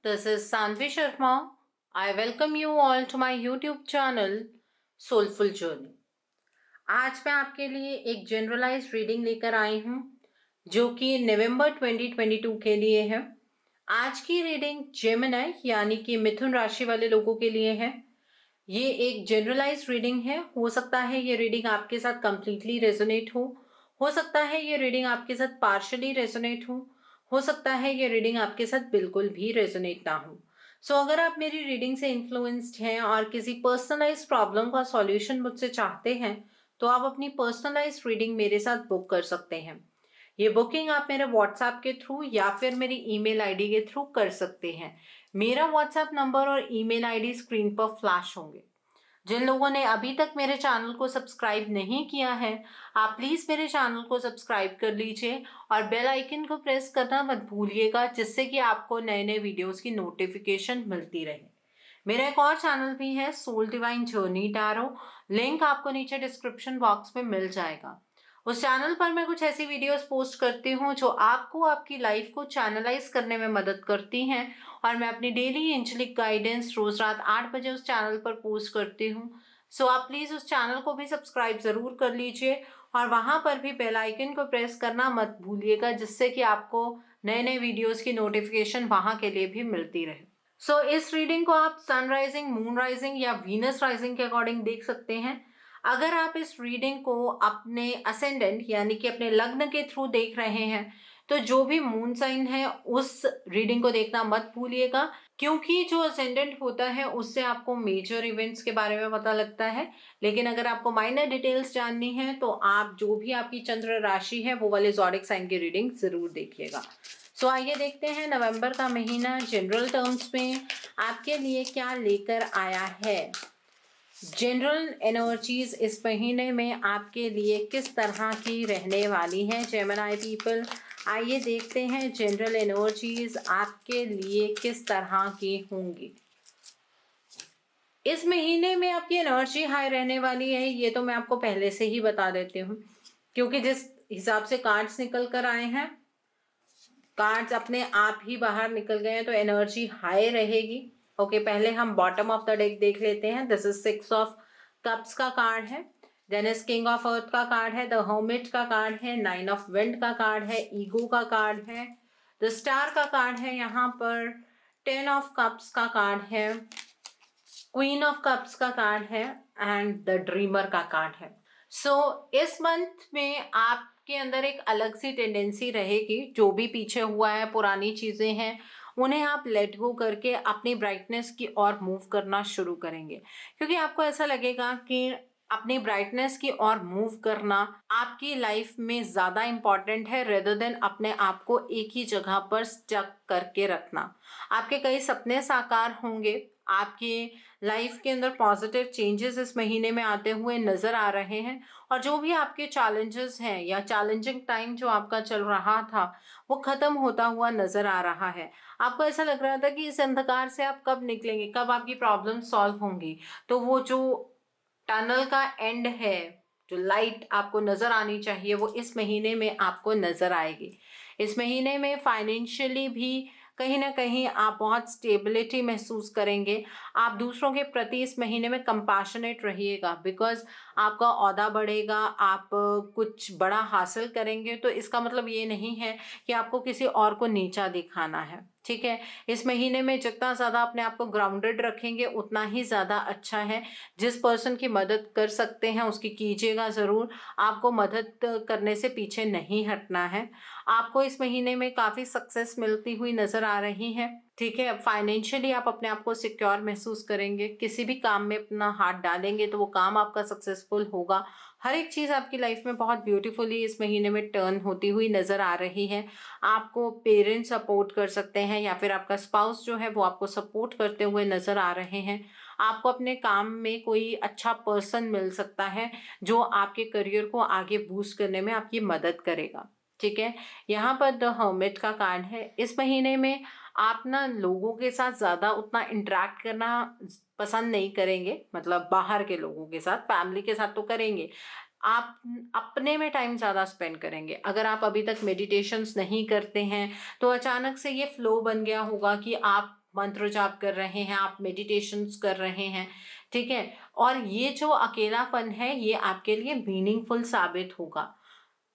This is Sanvi Sharma. I welcome you all to my YouTube channel Soulful Journey. आज मैं आपके लिए एक जनरलाइज्ड रीडिंग लेकर आई हूँ जो कि नवंबर 2022 के लिए है। आज की रीडिंग जेमिनी यानी कि मिथुन राशि वाले लोगों के लिए है। ये एक जनरलाइज्ड रीडिंग है। हो सकता है ये रीडिंग आपके साथ कंप्लीटली रेजोनेट हो सकता है ये रीडिंग आपके साथ पार्शली रेजोनेट हो सकता है ये रीडिंग आपके साथ बिल्कुल भी रेजोनेट ना हो। सो अगर आप मेरी रीडिंग से इन्फ्लुएंस्ड हैं और किसी पर्सनलाइज्ड प्रॉब्लम का सॉल्यूशन मुझसे चाहते हैं तो आप अपनी पर्सनलाइज्ड रीडिंग मेरे साथ बुक कर सकते हैं। ये बुकिंग आप मेरे व्हाट्सएप के थ्रू या फिर मेरी ईमेल आईडी के थ्रू कर सकते हैं। मेरा व्हाट्सएप नंबर और ईमेल आईडी स्क्रीन पर फ्लैश होंगे। जिन लोगों ने अभी तक मेरे चैनल को सब्सक्राइब नहीं किया है, आप प्लीज़ मेरे चैनल को सब्सक्राइब कर लीजिए और बेल आइकन को प्रेस करना मत भूलिएगा, जिससे कि आपको नए नए वीडियोस की नोटिफिकेशन मिलती रहे। मेरा एक और चैनल भी है soul divine journey tarot, link आपको नीचे डिस्क्रिप्शन बॉक्स में मिल जाएगा। उस चैनल पर मैं कुछ ऐसी वीडियोस पोस्ट करती हूँ जो आपको आपकी लाइफ को चैनलाइज करने में मदद करती हैं और मैं अपनी डेली एंजेलिक गाइडेंस रोज रात 8 बजे उस चैनल पर पोस्ट करती हूँ। सो आप प्लीज़ उस चैनल को भी सब्सक्राइब ज़रूर कर लीजिए और वहाँ पर भी बेल आइकन को प्रेस करना मत भूलिएगा, जिससे कि आपको नए नए वीडियोज़ की नोटिफिकेशन वहाँ के लिए भी मिलती रहे। सो इस रीडिंग को आप सन राइजिंग, मून राइजिंग या वीनस राइजिंग के अकॉर्डिंग देख सकते हैं। अगर आप इस रीडिंग को अपने असेंडेंट यानी कि अपने लग्न के थ्रू देख रहे हैं तो जो भी मून साइन है उस रीडिंग को देखना मत भूलिएगा, क्योंकि जो असेंडेंट होता है उससे आपको मेजर इवेंट्स के बारे में पता लगता है। लेकिन अगर आपको माइनर डिटेल्स जाननी है तो आप जो भी आपकी चंद्र राशि है वो वाले ज़ोडिक साइन की रीडिंग ज़रूर देखिएगा। सो आइए देखते हैं नवंबर का महीना जनरल टर्म्स में आपके लिए क्या लेकर आया है। जनरल एनर्जीज इस महीने में आपके लिए किस तरह की रहने वाली हैं जेमिनी पीपल। आइए देखते हैं जनरल एनर्जीज आपके लिए किस तरह की होंगी। इस महीने में आपकी एनर्जी हाई रहने वाली है, ये तो मैं आपको पहले से ही बता देती हूँ, क्योंकि जिस हिसाब से कार्ड्स निकल कर आए हैं, कार्ड्स अपने आप ही बाहर निकल गए हैं, तो एनर्जी हाई रहेगी। ओके, पहले हम बॉटम ऑफ द डेक देख लेते हैं। दिस इज 6 ऑफ कप्स का कार्ड है, then is king of earth का कार्ड है, द हर्मिट का कार्ड है, 9 ऑफ विंड का कार्ड है, ईगो का कार्ड है, द स्टार का कार्ड है, यहाँ पर 10 ऑफ कप्स का कार्ड है, क्वीन ऑफ कप्स का कार्ड है एंड द ड्रीमर का कार्ड है। सो इस मंथ में आपके अंदर एक अलग सी टेंडेंसी रहेगी। जो भी पीछे हुआ है, पुरानी चीज़ें हैं, उन्हें आप लेट गो करके अपनी ब्राइटनेस की ओर मूव करना शुरू करेंगे, क्योंकि आपको ऐसा लगेगा कि अपनी ब्राइटनेस की ओर मूव करना आपकी लाइफ में ज़्यादा इम्पॉर्टेंट है रेदर देन अपने आप को एक ही जगह पर स्टक करके रखना। आपके कई सपने साकार होंगे, आपकी लाइफ के अंदर पॉजिटिव चेंजेस इस महीने में आते हुए नज़र आ रहे हैं और जो भी आपके चैलेंजेस हैं या चैलेंजिंग टाइम जो आपका चल रहा था वो ख़त्म होता हुआ नज़र आ रहा है। आपको ऐसा लग रहा था कि इस अंधकार से आप कब निकलेंगे, कब आपकी प्रॉब्लम सॉल्व होंगी, तो वो जो टनल का एंड है, जो लाइट आपको नज़र आनी चाहिए, वो इस महीने में आपको नज़र आएगी। इस महीने में फाइनेंशियली भी कहीं ना कहीं आप बहुत स्टेबिलिटी महसूस करेंगे। आप दूसरों के प्रति इस महीने में कंपैशनेट रहिएगा, बिकॉज आपका ओहदा बढ़ेगा, आप कुछ बड़ा हासिल करेंगे। तो इसका मतलब ये नहीं है कि आपको किसी और को नीचा दिखाना है, ठीक है। इस महीने में जितना ज़्यादा अपने आप को ग्राउंडेड रखेंगे उतना ही ज़्यादा अच्छा है। जिस पर्सन की मदद कर सकते हैं उसकी कीजिएगा ज़रूर। आपको मदद करने से पीछे नहीं हटना है। आपको इस महीने में काफ़ी सक्सेस मिलती हुई नज़र आ रही है, ठीक है। फाइनेंशियली आप अपने आप को सिक्योर महसूस करेंगे। किसी भी काम में अपना हाथ डालेंगे तो वो काम आपका सक्सेसफुल होगा। हर एक चीज़ आपकी लाइफ में बहुत ब्यूटीफुली इस महीने में टर्न होती हुई नज़र आ रही है। आपको पेरेंट्स सपोर्ट कर सकते हैं या फिर आपका स्पाउस जो है वो आपको सपोर्ट करते हुए नज़र आ रहे हैं। आपको अपने काम में कोई अच्छा पर्सन मिल सकता है जो आपके करियर को आगे बूस्ट करने में आपकी मदद करेगा, ठीक है। यहाँ पर द हर्मिट का कार्ड है। इस महीने में आप ना लोगों के साथ ज़्यादा उतना इंटरेक्ट करना पसंद नहीं करेंगे, मतलब बाहर के लोगों के साथ, फैमिली के साथ तो करेंगे, आप अपने में टाइम ज़्यादा स्पेंड करेंगे। अगर आप अभी तक मेडिटेशंस नहीं करते हैं तो अचानक से ये फ्लो बन गया होगा कि आप मंत्र जाप कर रहे हैं, आप मेडिटेशंस कर रहे हैं, ठीक है। और ये जो अकेलापन है ये आपके लिए मीनिंगफुल साबित होगा।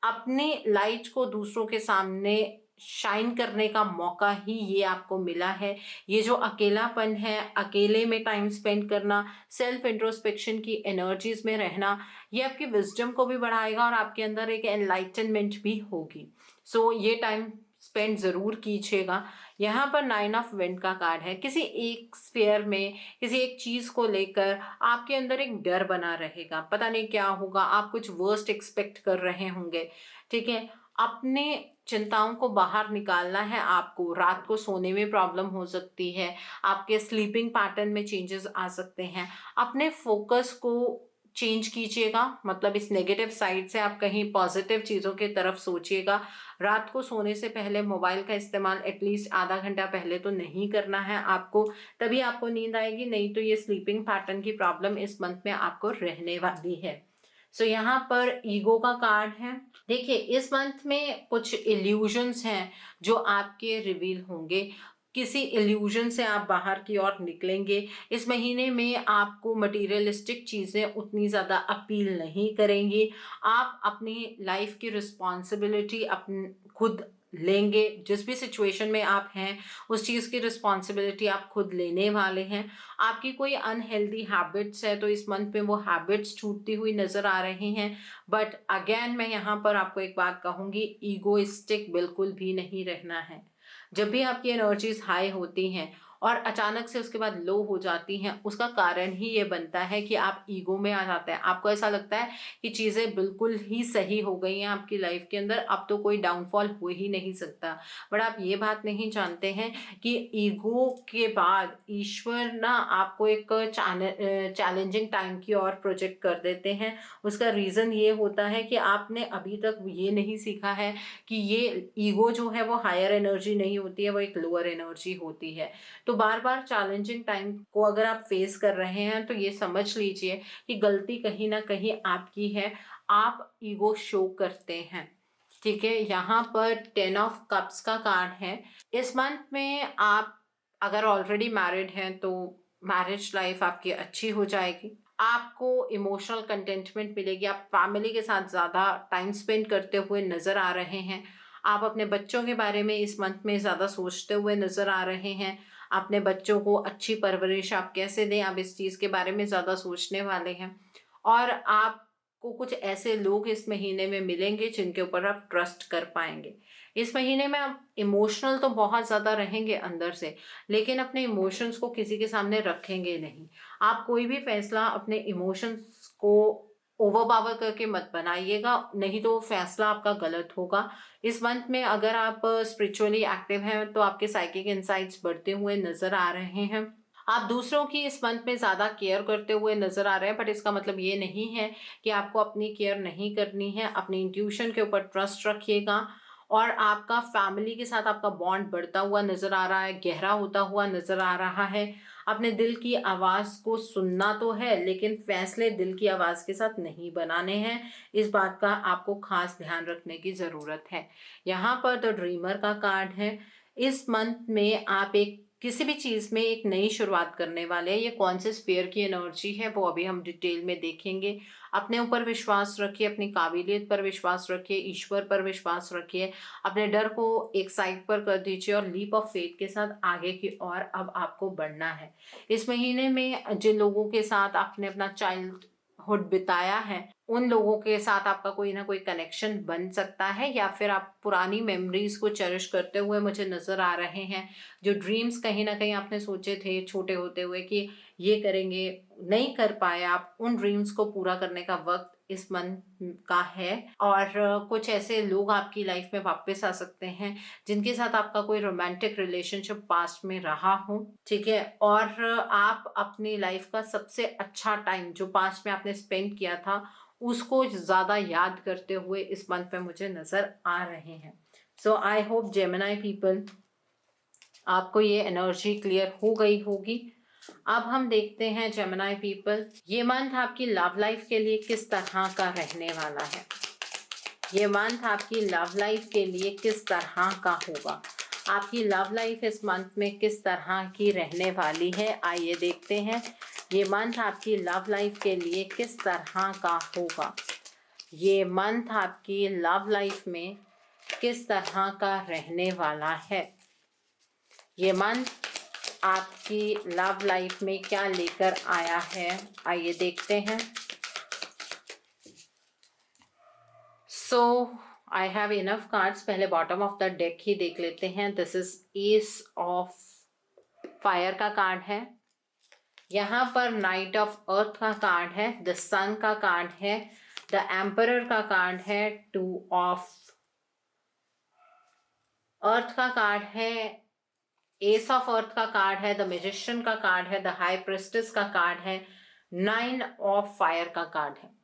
अपने लाइट को दूसरों के सामने शाइन करने का मौका ही ये आपको मिला है। ये जो अकेलापन है, अकेले में टाइम स्पेंड करना, सेल्फ इंट्रोस्पेक्शन की एनर्जीज में रहना, ये आपकी विजडम को भी बढ़ाएगा और आपके अंदर एक एनलाइटनमेंट भी होगी। सो ये टाइम स्पेंड ज़रूर कीजिएगा। यहाँ पर 9 ऑफ विंड का कार्ड है। किसी एक स्फेयर में, किसी एक चीज़ को लेकर आपके अंदर एक डर बना रहेगा, पता नहीं क्या होगा, आप कुछ वर्स्ट एक्सपेक्ट कर रहे होंगे, ठीक है। अपने चिंताओं को बाहर निकालना है आपको। रात को सोने में प्रॉब्लम हो सकती है, आपके स्लीपिंग पैटर्न में चेंजेस आ सकते हैं। अपने फोकस को चेंज कीजिएगा, मतलब इस नेगेटिव साइड से आप कहीं पॉजिटिव चीज़ों की तरफ सोचिएगा। रात को सोने से पहले मोबाइल का इस्तेमाल एटलीस्ट आधा घंटा पहले तो नहीं करना है आपको, तभी आपको नींद आएगी, नहीं तो ये स्लीपिंग पैटर्न की प्रॉब्लम इस मंथ में आपको रहने वाली है। सो यहाँ पर ईगो का कार्ड है। देखिए, इस मंथ में कुछ इल्यूजन्स हैं जो आपके रिवील होंगे। किसी इल्यूजन से आप बाहर की ओर निकलेंगे। इस महीने में आपको मटीरियलिस्टिक चीज़ें उतनी ज़्यादा अपील नहीं करेंगी। आप अपनी लाइफ की रिस्पॉन्सिबिलिटी खुद लेंगे। जिस भी सिचुएशन में आप हैं उस चीज़ की रिस्पॉन्सिबिलिटी आप खुद लेने वाले हैं। आपकी कोई अनहेल्दी हैबिट्स है तो इस मंथ में वो हैबिट्स छूटती हुई नज़र आ रही हैं। बट अगेन मैं यहाँ पर आपको एक बात कहूँगी, ईगोइस्टिक बिल्कुल भी नहीं रहना है। जब भी आपकी एनर्जीज हाई होती हैं और अचानक से उसके बाद लो हो जाती हैं, उसका कारण ही ये बनता है कि आप ईगो में आ जाते हैं। आपको ऐसा लगता है कि चीज़ें बिल्कुल ही सही हो गई हैं आपकी लाइफ के अंदर, अब तो कोई डाउनफॉल हो ही नहीं सकता। बट आप ये बात नहीं जानते हैं कि ईगो के बाद ईश्वर ना आपको एक चैलेंजिंग टाइम की ओर प्रोजेक्ट कर देते हैं। उसका रीज़न ये होता है कि आपने अभी तक ये नहीं सीखा है कि ये ईगो जो है वो हायर एनर्जी नहीं होती है, वो एक लोअर एनर्जी होती है। तो बार बार चैलेंजिंग टाइम को अगर आप फेस कर रहे हैं तो ये समझ लीजिए कि गलती कहीं ना कहीं आपकी है, आप ईगो शो करते हैं, ठीक है। यहाँ पर 10 ऑफ कप्स का कार्ड है। इस मंथ में आप अगर ऑलरेडी मैरिड हैं तो मैरिज लाइफ आपकी अच्छी हो जाएगी। आपको इमोशनल कंटेंटमेंट मिलेगी। आप फैमिली के साथ ज़्यादा टाइम स्पेंड करते हुए नज़र आ रहे हैं। आप अपने बच्चों के बारे में इस मंथ में ज़्यादा सोचते हुए नज़र आ रहे हैं। अपने बच्चों को अच्छी परवरिश आप कैसे दें, आप इस चीज़ के बारे में ज़्यादा सोचने वाले हैं। और आपको कुछ ऐसे लोग इस महीने में मिलेंगे जिनके ऊपर आप ट्रस्ट कर पाएंगे। इस महीने में आप इमोशनल तो बहुत ज़्यादा रहेंगे अंदर से, लेकिन अपने इमोशंस को किसी के सामने रखेंगे नहीं। आप कोई भी फैसला अपने इमोशंस को ओवर पावर करके मत बनाइएगा, नहीं तो फैसला आपका गलत होगा। इस मंथ में अगर आप स्पिरिचुअली एक्टिव हैं तो आपके साइकिक इंसाइट्स बढ़ते हुए नज़र आ रहे हैं। आप दूसरों की इस मंथ में ज़्यादा केयर करते हुए नज़र आ रहे हैं, बट इसका मतलब ये नहीं है कि आपको अपनी केयर नहीं करनी है। अपनी इंट्यूशन के ऊपर ट्रस्ट रखिएगा और आपका फैमिली के साथ आपका बॉन्ड बढ़ता हुआ नज़र आ रहा है, गहरा होता हुआ नज़र आ रहा है। अपने दिल की आवाज़ को सुनना तो है, लेकिन फैसले दिल की आवाज़ के साथ नहीं बनाने हैं। इस बात का आपको खास ध्यान रखने की ज़रूरत है। यहाँ पर द ड्रीमर का कार्ड है। इस मंथ में आप किसी भी चीज़ में एक नई शुरुआत करने वाले हैं। ये कौन से स्फीयर की एनर्जी है वो अभी हम डिटेल में देखेंगे। अपने ऊपर विश्वास रखिए, अपनी काबिलियत पर विश्वास रखिए, ईश्वर पर विश्वास रखिए। अपने डर को एक साइड पर कर दीजिए और लीप ऑफ फेथ के साथ आगे की ओर अब आपको बढ़ना है। इस महीने में जिन लोगों के साथ आपने अपना चाइल्डहुड बिताया है, उन लोगों के साथ आपका कोई ना कोई कनेक्शन बन सकता है, या फिर आप पुरानी मेमोरीज को चेरिश करते हुए मुझे नज़र आ रहे हैं। जो ड्रीम्स कहीं ना कहीं आपने सोचे थे छोटे होते हुए कि ये करेंगे, नहीं कर पाए आप, उन ड्रीम्स को पूरा करने का वक्त इस मंथ का है। और कुछ ऐसे लोग आपकी लाइफ में वापस आ सकते हैं जिनके साथ आपका कोई रोमांटिक रिलेशनशिप पास्ट में रहा हो, ठीक है। और आप अपनी लाइफ का सबसे अच्छा टाइम जो पास्ट में आपने स्पेंड किया था उसको ज़्यादा याद करते हुए इस मंथ में मुझे नज़र आ रहे हैं। सो आई होप जेमिनी पीपल आपको ये एनर्जी क्लियर हो गई होगी। अब हम देखते हैं जेमिनी पीपल, ये मंथ आपकी लव लाइफ के लिए किस तरह का रहने वाला है। ये मंथ आपकी लव लाइफ के लिए किस तरह का होगा। आपकी लव लाइफ इस मंथ में किस तरह की रहने वाली है, आइए देखते हैं ये मंथ आपकी लव लाइफ के लिए किस तरह का होगा। ये मंथ आपकी लव लाइफ में किस तरह का रहने वाला है। ये मंथ आपकी लव लाइफ में क्या लेकर आया है, आइए देखते हैं। सो आई हैव इनफ कार्ड्स, पहले बॉटम ऑफ द डेक ही देख लेते हैं। This is S of fire का कार्ड है, यहाँ पर नाइट ऑफ अर्थ का कार्ड है, द सन का कार्ड है, द एम्परर का कार्ड है, टू ऑफ अर्थ का कार्ड है, एस ऑफ अर्थ का कार्ड है, द मैजिशियन का कार्ड है, द हाई प्रिस्टेस का कार्ड है, 9 ऑफ फायर का कार्ड है।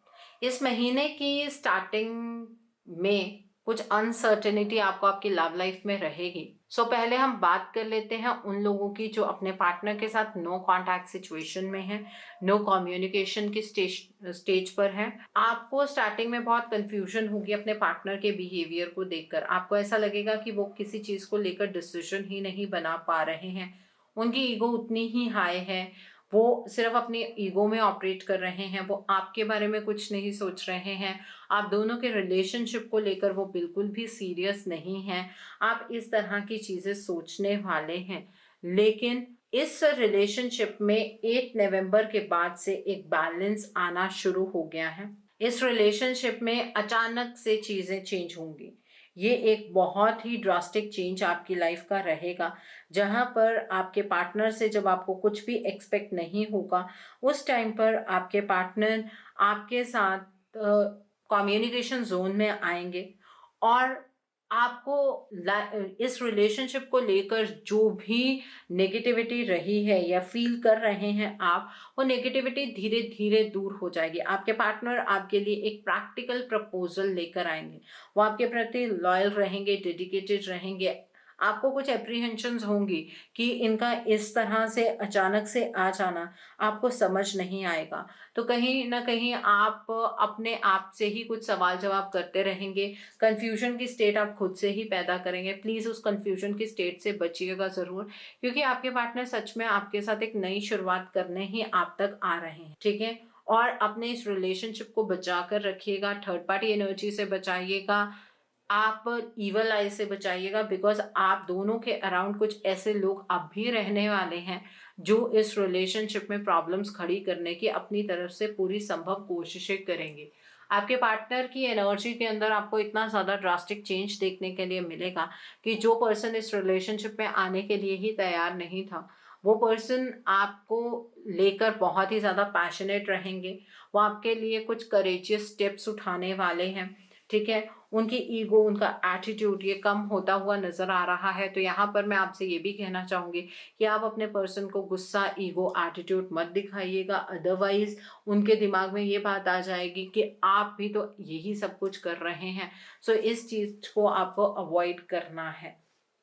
इस महीने की स्टार्टिंग में कुछ अनसर्टेनिटी आपको आपकी लव लाइफ में रहेगी। सो पहले हम बात कर लेते हैं उन लोगों की जो अपने पार्टनर के साथ नो कॉन्टैक्ट सिचुएशन में है, नो कम्युनिकेशन की स्टेज पर है। आपको स्टार्टिंग में बहुत कंफ्यूजन होगी अपने पार्टनर के बिहेवियर को देखकर। आपको ऐसा लगेगा कि वो किसी चीज़ को लेकर डिसीजन ही नहीं बना पा रहे हैं, उनकी ईगो उतनी ही हाई है, वो सिर्फ अपनी ईगो में ऑपरेट कर रहे हैं, वो आपके बारे में कुछ नहीं सोच रहे हैं, आप दोनों के रिलेशनशिप को लेकर वो बिल्कुल भी सीरियस नहीं हैं। आप इस तरह की चीज़ें सोचने वाले हैं, लेकिन इस रिलेशनशिप में 8 नवंबर के बाद से एक बैलेंस आना शुरू हो गया है। इस रिलेशनशिप में अचानक से चीज़ें चेंज होंगी। ये एक बहुत ही ड्रास्टिक चेंज आपकी लाइफ का रहेगा, जहाँ पर आपके पार्टनर से जब आपको कुछ भी एक्सपेक्ट नहीं होगा, उस टाइम पर आपके पार्टनर आपके साथ कम्युनिकेशन जोन में आएंगे और आपको इस रिलेशनशिप को लेकर जो भी नेगेटिविटी रही है या फील कर रहे हैं आप, वो नेगेटिविटी धीरे धीरे दूर हो जाएगी। आपके पार्टनर आपके लिए एक प्रैक्टिकल प्रपोजल लेकर आएंगे, वो आपके प्रति लॉयल रहेंगे, डेडिकेटेड रहेंगे। आपको कुछ एप्रीहेंशंस होंगी कि इनका इस तरह से अचानक से आ जाना आपको समझ नहीं आएगा, तो कहीं ना कहीं आप अपने आप से ही कुछ सवाल जवाब करते रहेंगे। कन्फ्यूजन की स्टेट आप खुद से ही पैदा करेंगे। प्लीज़ उस कन्फ्यूजन की स्टेट से बचिएगा ज़रूर, क्योंकि आपके पार्टनर सच में आपके साथ एक नई शुरुआत करने ही आप तक आ रहे हैं, ठीक है। और अपने इस रिलेशनशिप को बचा कर रखिएगा, थर्ड पार्टी एनर्जी से बचाइएगा, आप इवल आई से बचाइएगा, बिकॉज आप दोनों के अराउंड कुछ ऐसे लोग अब भी रहने वाले हैं जो इस रिलेशनशिप में प्रॉब्लम्स खड़ी करने की अपनी तरफ से पूरी संभव कोशिशें करेंगे। आपके पार्टनर की एनर्जी के अंदर आपको इतना ज़्यादा ड्रास्टिक चेंज देखने के लिए मिलेगा कि जो पर्सन इस रिलेशनशिप में आने के लिए ही तैयार नहीं था, वो पर्सन आपको लेकर बहुत ही ज़्यादा पैशनेट रहेंगे। वो आपके लिए कुछ करेजियस स्टेप्स उठाने वाले हैं, ठीक है। उनकी ईगो, उनका एटीट्यूड ये कम होता हुआ नज़र आ रहा है। तो यहाँ पर मैं आपसे ये भी कहना चाहूँगी कि आप अपने पर्सन को गुस्सा, ईगो, एटीट्यूड मत दिखाइएगा, अदरवाइज उनके दिमाग में ये बात आ जाएगी कि आप भी तो यही सब कुछ कर रहे हैं। सो इस चीज़ को आपको अवॉइड करना है,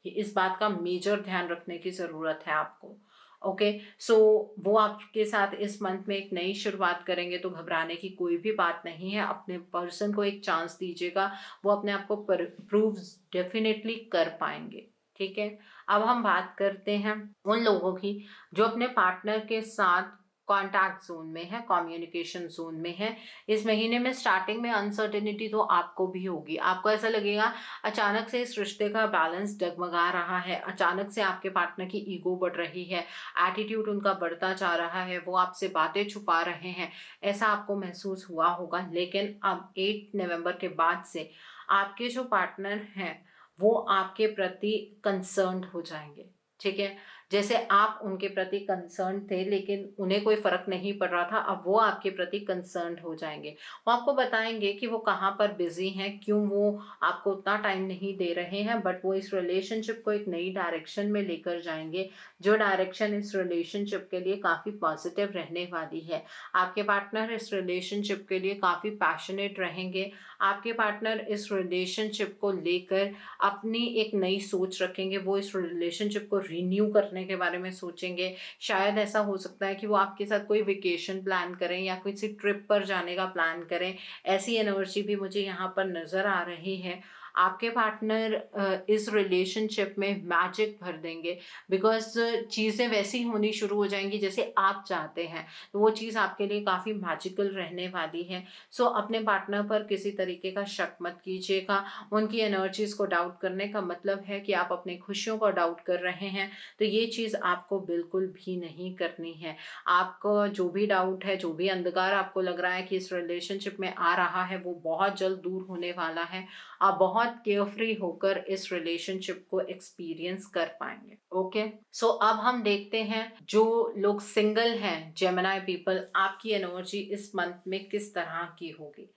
इस बात का मेजर ध्यान रखने की ज़रूरत है आपको। ओके, सो वो आपके साथ इस मंथ में एक नई शुरुआत करेंगे, तो घबराने की कोई भी बात नहीं है। अपने पर्सन को एक चांस दीजिएगा, वो अपने आप को प्रूव डेफिनेटली कर पाएंगे, ठीक है। अब हम बात करते हैं उन लोगों की जो अपने पार्टनर के साथ कॉन्टैक्ट जोन में है, कम्युनिकेशन जोन में है। इस महीने में स्टार्टिंग में अनसर्टेनिटी तो आपको भी होगी। आपको ऐसा लगेगा अचानक से इस रिश्ते का बैलेंस डगमगा रहा है, अचानक से आपके पार्टनर की ईगो बढ़ रही है, एटीट्यूड उनका बढ़ता जा रहा है, वो आपसे बातें छुपा रहे हैं, ऐसा आपको महसूस हुआ होगा। लेकिन अब 8 नवंबर के बाद से आपके जो पार्टनर हैं वो आपके प्रति कंसर्न्ड हो जाएंगे, ठीक है। जैसे आप उनके प्रति कंसर्न थे लेकिन उन्हें कोई फर्क नहीं पड़ रहा था, अब वो आपके प्रति कंसर्न हो जाएंगे। वो आपको बताएंगे कि वो कहाँ पर बिजी हैं, क्यों वो आपको उतना टाइम नहीं दे रहे हैं, बट वो इस रिलेशनशिप को एक नई डायरेक्शन में लेकर जाएंगे, जो डायरेक्शन इस रिलेशनशिप के लिए काफ़ी पॉजिटिव रहने वाली है। आपके पार्टनर इस रिलेशनशिप के लिए काफ़ी पैशनेट रहेंगे। आपके पार्टनर इस रिलेशनशिप को लेकर अपनी एक नई सोच रखेंगे, वो इस रिलेशनशिप को रिन्यू करने के बारे में सोचेंगे। शायद ऐसा हो सकता है कि वो आपके साथ कोई वेकेशन प्लान करें या किसी ट्रिप पर जाने का प्लान करें, ऐसी एनर्जी भी मुझे यहाँ पर नज़र आ रही है। आपके पार्टनर इस रिलेशनशिप में मैजिक भर देंगे, बिकॉज चीज़ें वैसी होनी शुरू हो जाएंगी जैसे आप चाहते हैं, तो वो चीज़ आपके लिए काफ़ी मैजिकल रहने वाली है। सो अपने पार्टनर पर किसी तरीके का शक मत कीजिएगा। उनकी एनर्जीज को डाउट करने का मतलब है कि आप अपनी खुशियों को डाउट कर रहे हैं, तो ये चीज़ आपको बिल्कुल भी नहीं करनी है। आपको जो भी डाउट है, जो भी अंधकार आपको लग रहा है कि इस रिलेशनशिप में आ रहा है, वो बहुत जल्द दूर होने वाला है। आप बहुत केयरफ्री होकर इस रिलेशनशिप को एक्सपीरियंस कर पाएंगे। ओके, सो अब हम देखते हैं जो लोग सिंगल हैं, जेमिनी पीपल, आपकी एनर्जी इस मंथ में किस तरह की होगी।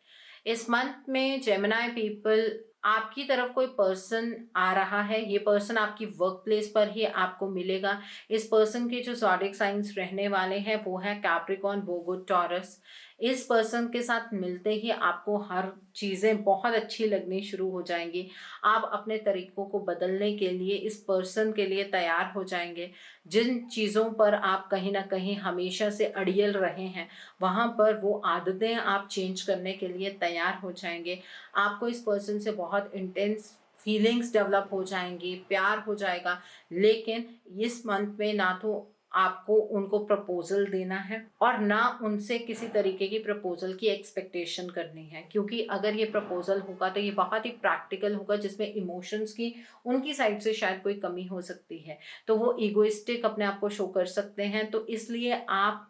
इस मंथ में जेमिनी पीपल, आपकी तरफ कोई पर्सन आ रहा है। ये पर्सन आपकी वर्क प्लेस पर ही आपको मिलेगा। इस पर्सन के जो ज़ोडिएक साइंस रहने वाले हैं वो है कैप्रिकॉर्न, वर्गो, टॉरस। इस पर्सन के साथ मिलते ही आपको हर चीज़ें बहुत अच्छी लगनी शुरू हो जाएंगी। आप अपने तरीकों को बदलने के लिए इस पर्सन के लिए तैयार हो जाएंगे। जिन चीज़ों पर आप कहीं ना कहीं हमेशा से अड़ियल रहे हैं, वहाँ पर वो आदतें आप चेंज करने के लिए तैयार हो जाएंगे। आपको इस पर्सन से बहुत इंटेंस फीलिंग्स डेवलप हो जाएंगी, प्यार हो जाएगा। लेकिन इस मंथ में ना तो आपको उनको प्रपोजल देना है और ना उनसे किसी तरीके की प्रपोजल की एक्सपेक्टेशन करनी है, क्योंकि अगर ये प्रपोजल होगा तो ये बहुत ही प्रैक्टिकल होगा, जिसमें इमोशंस की उनकी साइड से शायद कोई कमी हो सकती है, तो वो ईगोइस्टिक अपने आप को शो कर सकते हैं। तो इसलिए आप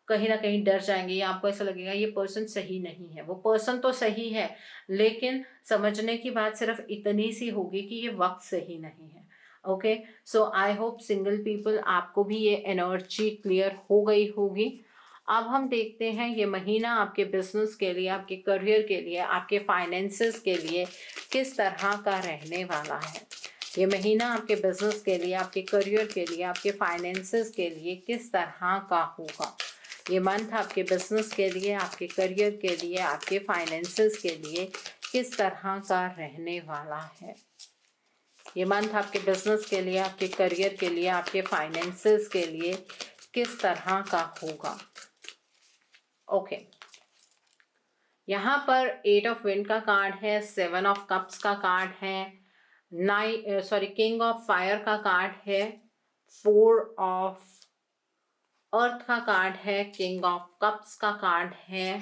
कहीं ना कहीं डर जाएंगे, या आपको ऐसा लगेगा ये पर्सन सही नहीं है। वो पर्सन तो सही है, लेकिन समझने की बात सिर्फ इतनी सी होगी कि ये वक्त सही नहीं है। Okay, so I hope single people आपको भी ये एनर्जी क्लियर हो गई होगी। अब हम देखते हैं ये महीना आपके बिजनेस के लिए, आपके करियर के लिए, आपके फाइनेंसेस के लिए किस तरह का रहने वाला है। ये महीना आपके बिजनेस के लिए, आपके करियर के लिए, आपके फाइनेंसेस के लिए किस तरह का होगा। ये मंथ आपके बिजनेस के लिए, आपके करियर के लिए, आपके फाइनेंसेस के लिए किस तरह का रहने वाला है। ये मंथ आपके बिजनेस के लिए, आपके करियर के लिए, आपके फाइनेंसेस के लिए किस तरह का होगा। ओके, यहाँ पर 8 ऑफ विंड का कार्ड है, 7 ऑफ कप्स का कार्ड है, किंग ऑफ फायर का कार्ड है, 4 ऑफ अर्थ का कार्ड है, किंग ऑफ कप्स का कार्ड है,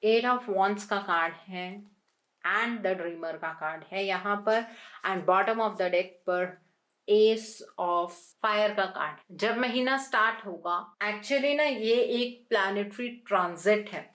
8 ऑफ वॉन्ड्स का कार्ड है एंड द ड्रीमर का कार्ड है यहाँ पर। And bottom of the deck पर एस ऑफ फायर का कार्ड। जब महीना स्टार्ट होगा, एक्चुअली ना ये एक प्लैनेटरी ट्रांजिट है,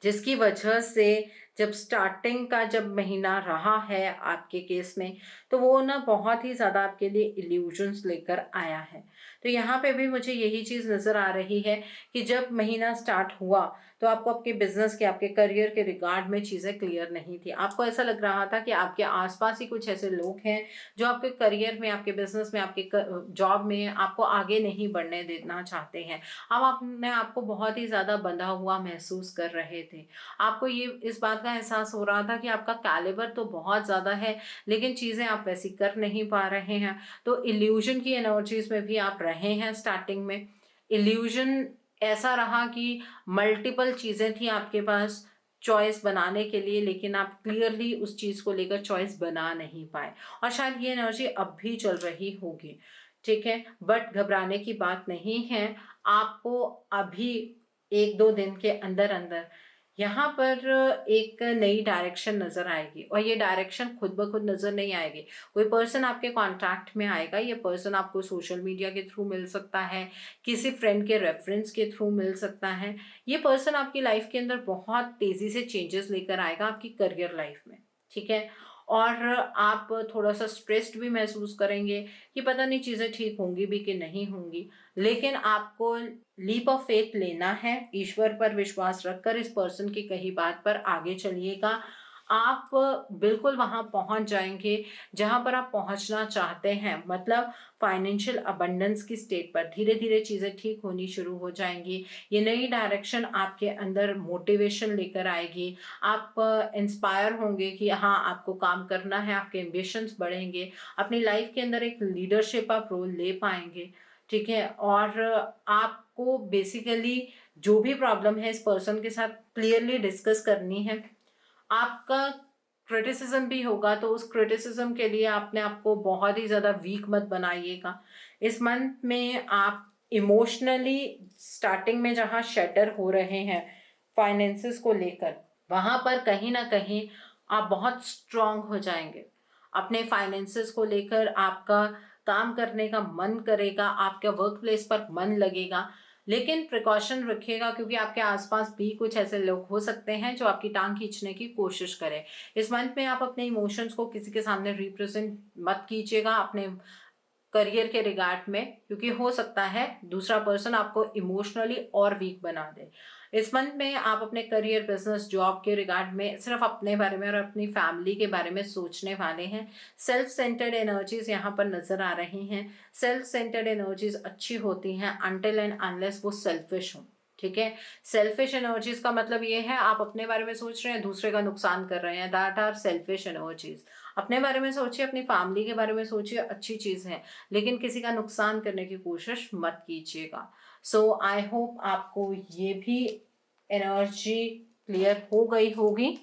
जिसकी वजह से जब स्टार्टिंग का जब महीना रहा है आपके केस में, तो वो ना बहुत ही ज़्यादा आपके लिए इल्यूजन्स लेकर आया है। तो यहाँ पे भी मुझे यही चीज़ नज़र आ रही है कि जब महीना स्टार्ट हुआ तो आपको आपके बिजनेस के, आपके करियर के रिगार्ड में चीज़ें क्लियर नहीं थी। आपको ऐसा लग रहा था कि आपके आसपास ही कुछ ऐसे लोग हैं जो आपके करियर में, आपके बिजनेस में, आपके जॉब में आपको आगे नहीं बढ़ने देना चाहते हैं। अब अपने आपको बहुत ही ज़्यादा बंधा हुआ महसूस कर रहे थे। आपको ये इस बात का एहसास हो रहा था कि आपका कैलिबर तो बहुत ज़्यादा है, लेकिन चीज़ें आप वैसी कर नहीं पा रहे हैं। तो इल्यूजन की एनर्जीज में भी आप रहे हैं। स्टार्टिंग में इल्यूजन ऐसा रहा कि मल्टीपल चीज़ें थी आपके पास चॉइस बनाने के लिए, लेकिन आप क्लियरली उस चीज़ को लेकर चॉइस बना नहीं पाए, और शायद ये एनर्जी अब भी चल रही होगी। ठीक है, बट घबराने की बात नहीं है। आपको अभी 1-2 दिन के अंदर अंदर यहाँ पर एक नई डायरेक्शन नज़र आएगी, और ये डायरेक्शन खुद ब खुद नज़र नहीं आएगी। कोई पर्सन आपके कांटेक्ट में आएगा। ये पर्सन आपको सोशल मीडिया के थ्रू मिल सकता है, किसी फ्रेंड के रेफरेंस के थ्रू मिल सकता है। ये पर्सन आपकी लाइफ के अंदर बहुत तेज़ी से चेंजेस लेकर आएगा आपकी करियर लाइफ में। ठीक है, और आप थोड़ा सा स्ट्रेस्ड भी महसूस करेंगे कि पता नहीं चीज़ें ठीक होंगी भी कि नहीं होंगी, लेकिन आपको लीप ऑफ फेथ लेना है। ईश्वर पर विश्वास रखकर इस पर्सन की कही बात पर आगे चलिएगा। आप बिल्कुल वहाँ पहुँच जाएंगे जहाँ पर आप पहुँचना चाहते हैं, मतलब फाइनेंशियल अबंडेंस की स्टेट पर। धीरे धीरे चीज़ें ठीक होनी शुरू हो जाएंगी। ये नई डायरेक्शन आपके अंदर मोटिवेशन लेकर आएगी। आप इंस्पायर होंगे कि हाँ, आपको काम करना है, आपके एम्बिशंस बढ़ेंगे, अपनी लाइफ के अंदर एक लीडरशिप आप रोल ले पाएंगे। ठीक है, और आपको बेसिकली जो भी प्रॉब्लम है इस पर्सन के साथ क्लियरली डिस्कस करनी है। आपका क्रिटिसिज्म भी होगा, तो उस क्रिटिसिज्म के लिए आपने आपको बहुत ही ज़्यादा वीक मत बनाइएगा। इस मंथ में आप इमोशनली स्टार्टिंग में जहाँ शटर हो रहे हैं फाइनेंसेस को लेकर, वहाँ पर कहीं ना कहीं आप बहुत स्ट्रांग हो जाएंगे। अपने फाइनेंसेस को लेकर आपका काम करने का मन करेगा, आपका वर्क प्लेस पर मन लगेगा, लेकिन प्रिकॉशन रखिएगा क्योंकि आपके आसपास भी कुछ ऐसे लोग हो सकते हैं जो आपकी टांग खींचने की कोशिश करें। इस मंथ में आप अपने इमोशंस को किसी के सामने रिप्रेजेंट मत कीजिएगा अपने करियर के रिगार्ड में, क्योंकि हो सकता है दूसरा पर्सन आपको इमोशनली और वीक बना दे। इस मंथ में आप अपने करियर, बिजनेस, जॉब के रिगार्ड में सिर्फ अपने बारे में और अपनी फैमिली के बारे में सोचने वाले हैं। सेल्फ सेंटर्ड एनर्जीज यहाँ पर नजर आ रही हैं। सेल्फ सेंटर्ड एनर्जीज अच्छी होती हैं अनटिल एंड अनलेस वो सेल्फिश हो। ठीक है, सेल्फिश एनर्जीज का मतलब ये है आप अपने बारे में सोच रहे हैं, दूसरे का नुकसान कर रहे हैं, दैट आर सेल्फिश एनर्जीज। अपने बारे में सोचिए, अपनी फैमिली के बारे में सोचिए, अच्छी चीज है, लेकिन किसी का नुकसान करने की कोशिश मत कीजिएगा। सो आई होप आपको ये भी एनर्जी क्लियर हो गई होगी।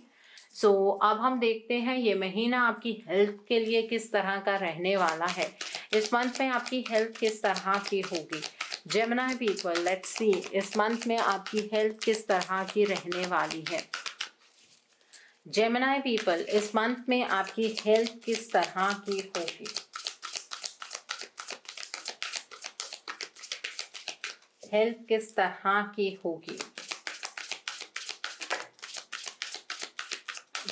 सो अब हम देखते हैं ये महीना आपकी हेल्थ के लिए किस तरह का रहने वाला है। इस मंथ में आपकी हेल्थ किस तरह की होगी। जेमिनी पीपल, लेट्स सी इस मंथ में आपकी हेल्थ किस तरह की रहने वाली है। जेमिनी पीपल, इस मंथ में आपकी हेल्थ किस तरह की होगी। हेल्थ किस तरह की होगी।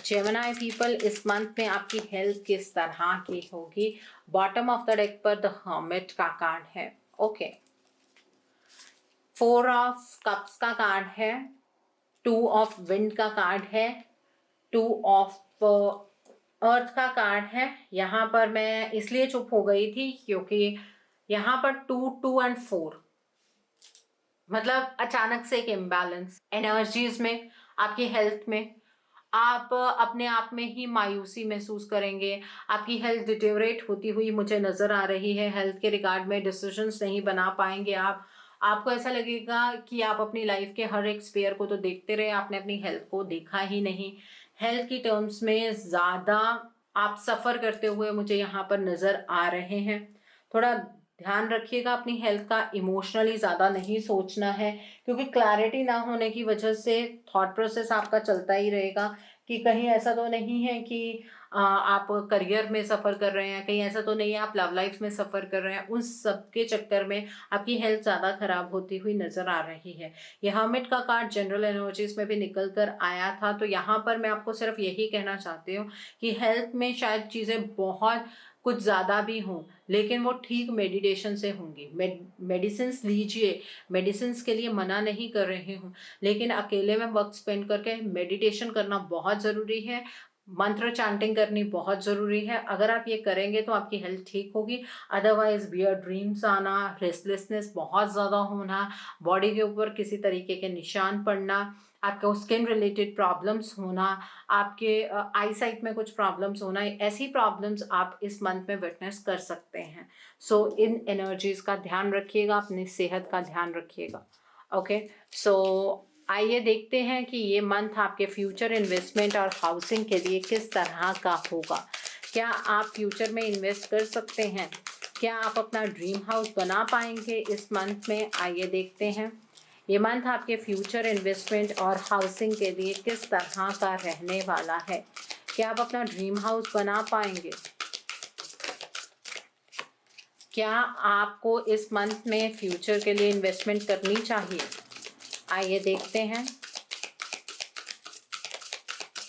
जेमिनी पीपल, इस मंथ में आपकी हेल्थ किस तरह की होगी। बॉटम ऑफ द डेक पर द हर्मिट का कार्ड है। ओके, 4 ऑफ कप्स का कार्ड है, 2 ऑफ विंड का कार्ड है, 2 ऑफ अर्थ का कार्ड है। यहाँ पर मैं इसलिए चुप हो गई थी क्योंकि यहाँ पर 2, 2 एंड 4 मतलब अचानक से एक इम्बैलेंस एनर्जीज में, आपकी हेल्थ में आप अपने आप में ही मायूसी महसूस करेंगे। आपकी हेल्थ डिटेरियोरेट होती हुई मुझे नज़र आ रही है। हेल्थ के रिगार्ड में डिसीजंस नहीं बना पाएंगे आप। आपको ऐसा लगेगा कि आप अपनी लाइफ के हर एक स्फेयर को तो देखते रहे, आपने अपनी हेल्थ को देखा ही नहीं। हेल्थ की टर्म्स में ज़्यादा आप सफ़र करते हुए मुझे यहाँ पर नज़र आ रहे हैं। थोड़ा ध्यान रखिएगा अपनी हेल्थ का, इमोशनली ज़्यादा नहीं सोचना है क्योंकि क्लैरिटी ना होने की वजह से थॉट प्रोसेस आपका चलता ही रहेगा कि कहीं ऐसा तो नहीं है कि आप करियर में सफ़र कर रहे हैं, कहीं ऐसा तो नहीं है आप लव लाइफ में सफ़र कर रहे हैं। उन सब के चक्कर में आपकी हेल्थ ज़्यादा ख़राब होती हुई नज़र आ रही है। ये हर्मिट का कार्ड जनरल एनर्जीज में भी निकल कर आया था, तो यहाँ पर मैं आपको सिर्फ यही कहना चाहती हूँ कि हेल्थ में शायद चीज़ें बहुत कुछ ज़्यादा भी हों, लेकिन वो ठीक मेडिटेशन से होंगी। मेडिसिन्स लीजिए, मेडिसिन्स के लिए मना नहीं कर रही हूँ, लेकिन अकेले में वक्त स्पेंड करके मेडिटेशन करना बहुत ज़रूरी है। मंत्र चैंटिंग करनी बहुत ज़रूरी है। अगर आप ये करेंगे तो आपकी हेल्थ ठीक होगी। अदरवाइज वियर्ड ड्रीम्स आना, रेस्टलेसनेस बहुत ज़्यादा होना, बॉडी के ऊपर किसी तरीके के निशान पड़ना, आपको स्किन रिलेटेड प्रॉब्लम्स होना, आपके आई साइट में कुछ प्रॉब्लम्स होना, ऐसी प्रॉब्लम्स आप इस मंथ में विटनेस कर सकते हैं। सो इन एनर्जीज़ का ध्यान रखिएगा, अपनी सेहत का ध्यान रखिएगा। ओके, सो आइए देखते हैं कि ये मंथ आपके फ्यूचर इन्वेस्टमेंट और हाउसिंग के लिए किस तरह का होगा। क्या आप फ्यूचर में इन्वेस्ट कर सकते हैं? क्या आप अपना ड्रीम हाउस बना पाएंगे इस मंथ में? आइए देखते हैं ये मंथ आपके फ्यूचर इन्वेस्टमेंट और हाउसिंग के लिए किस तरह का रहने वाला है। क्या आप अपना ड्रीम हाउस बना पाएंगे? क्या आपको इस मंथ में फ्यूचर के लिए इन्वेस्टमेंट करनी चाहिए? आइए देखते हैं।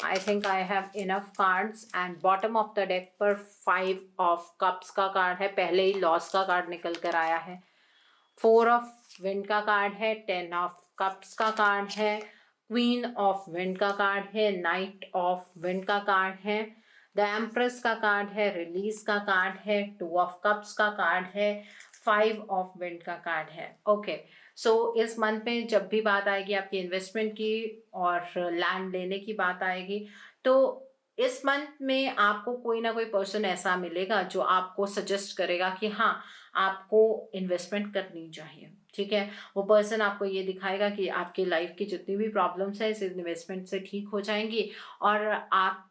I think I have enough cards and bottom of the deck पर 5 ऑफ कप्स का कार्ड है, पहले ही लॉस का कार्ड निकल कर आया है। 4 ऑफ विंड का कार्ड है, 10 ऑफ कप्स का कार्ड है, क्वीन ऑफ विंड का कार्ड है, नाइट ऑफ विंड का कार्ड है, द एम्प्रेस का कार्ड है, रिलीज का कार्ड है, 2 ऑफ कप्स का कार्ड है, 5 ऑफ विंड का कार्ड है। ओके, सो इस मंथ में जब भी बात आएगी आपकी इन्वेस्टमेंट की और लैंड लेने की बात आएगी, तो इस मंथ में आपको कोई ना कोई पर्सन ऐसा मिलेगा जो आपको सजेस्ट करेगा कि हाँ आपको इन्वेस्टमेंट करनी चाहिए। ठीक है, वो पर्सन आपको ये दिखाएगा कि आपकी लाइफ की जितनी भी प्रॉब्लम्स है इस इन्वेस्टमेंट से ठीक हो जाएंगी और आप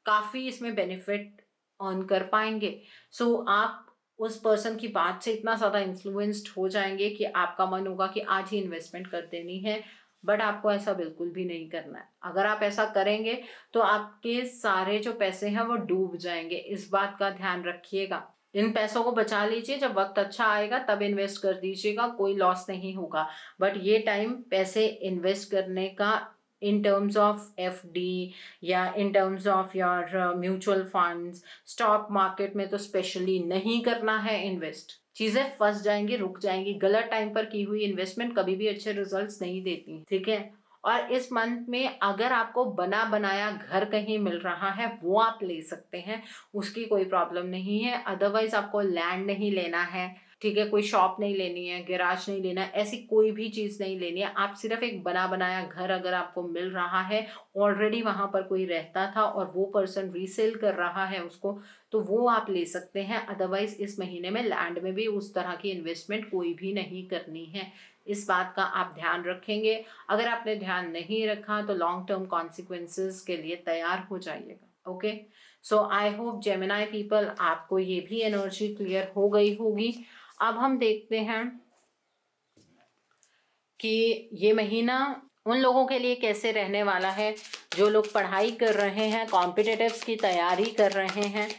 काफ़ी इसमें बेनिफिट अर्न कर पाएंगे। सो आप उस पर्सन की बात से इतना ज़्यादा इन्फ्लुएंस्ड हो जाएंगे कि आपका मन होगा कि आज ही इन्वेस्टमेंट कर देनी है, बट आपको ऐसा बिल्कुल भी नहीं करना है। अगर आप ऐसा करेंगे तो आपके सारे जो पैसे हैं वो डूब जाएंगे, इस बात का ध्यान रखिएगा। इन पैसों को बचा लीजिए, जब वक्त अच्छा आएगा तब इन्वेस्ट कर दीजिएगा, कोई लॉस नहीं होगा। बट ये टाइम पैसे इन्वेस्ट करने का इन टर्म्स ऑफ एफडी या in terms of your mutual funds, stock market में तो स्पेशली नहीं करना है इन्वेस्ट। चीजें फंस जाएंगी, रुक जाएंगी। गलत टाइम पर की हुई इन्वेस्टमेंट कभी भी अच्छे रिजल्ट्स नहीं देती, ठीक है। और इस मंथ में अगर आपको बना बनाया घर कहीं मिल रहा है वो आप ले सकते हैं, उसकी कोई प्रॉब्लम नहीं है। अदरवाइज आपको लैंड नहीं लेना है, ठीक है, कोई शॉप नहीं लेनी है, गैराज नहीं लेना है, ऐसी कोई भी चीज़ नहीं लेनी है। आप सिर्फ एक बना बनाया घर अगर आपको मिल रहा है, ऑलरेडी वहाँ पर कोई रहता था और वो पर्सन रीसेल कर रहा है उसको, तो वो आप ले सकते हैं। अदरवाइज इस महीने में लैंड में भी उस तरह की इन्वेस्टमेंट कोई भी नहीं करनी है। इस बात का आप ध्यान रखेंगे। अगर आपने ध्यान नहीं रखा तो लॉन्ग टर्म कॉन्सिक्वेंसेस के लिए तैयार हो जाइएगा। Okay, so I hope Gemini people आपको ये भी एनर्जी क्लियर हो गई होगी। अब हम देखते हैं कि ये महीना उन लोगों के लिए कैसे रहने वाला है जो लोग पढ़ाई कर रहे हैं, कॉम्पिटिटिव्स की तैयारी कर रहे हैं,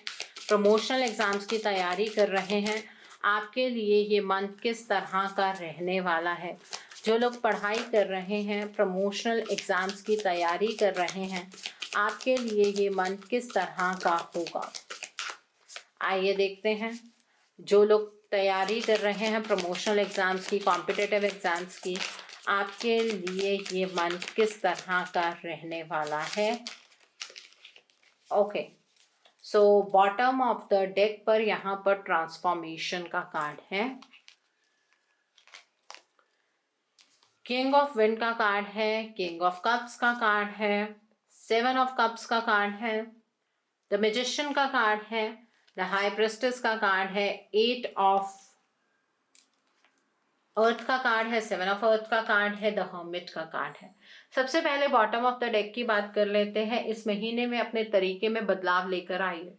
प्रमोशनल एग्ज़ाम्स की तैयारी कर रहे हैं। आपके लिए ये मंथ किस तरह का रहने वाला है? जो लोग पढ़ाई कर रहे हैं, प्रमोशनल एग्ज़ाम्स की तैयारी कर रहे हैं, आपके लिए ये मंथ किस तरह का होगा? आइए देखते हैं। जो लोग तैयारी कर रहे हैं प्रमोशनल एग्ज़ाम्स की, कॉम्पिटिटिव एग्ज़ाम्स की, आपके लिए ये मंथ किस तरह का रहने वाला है? Okay, so bottom of the deck पर यहाँ पर ट्रांसफॉर्मेशन का कार्ड है, किंग ऑफ विंड का कार्ड है, किंग ऑफ कप्स का कार्ड है, 7 ऑफ कप्स का कार्ड है, द मैजिशियन का कार्ड है, द हाई प्रेस्टेस का कार्ड है, 8 ऑफ अर्थ का कार्ड है, 7 ऑफ अर्थ का कार्ड है, द हर्मिट का कार्ड है। सबसे पहले बॉटम ऑफ द डेक की बात कर लेते हैं। इस महीने में अपने तरीके में बदलाव लेकर आइए।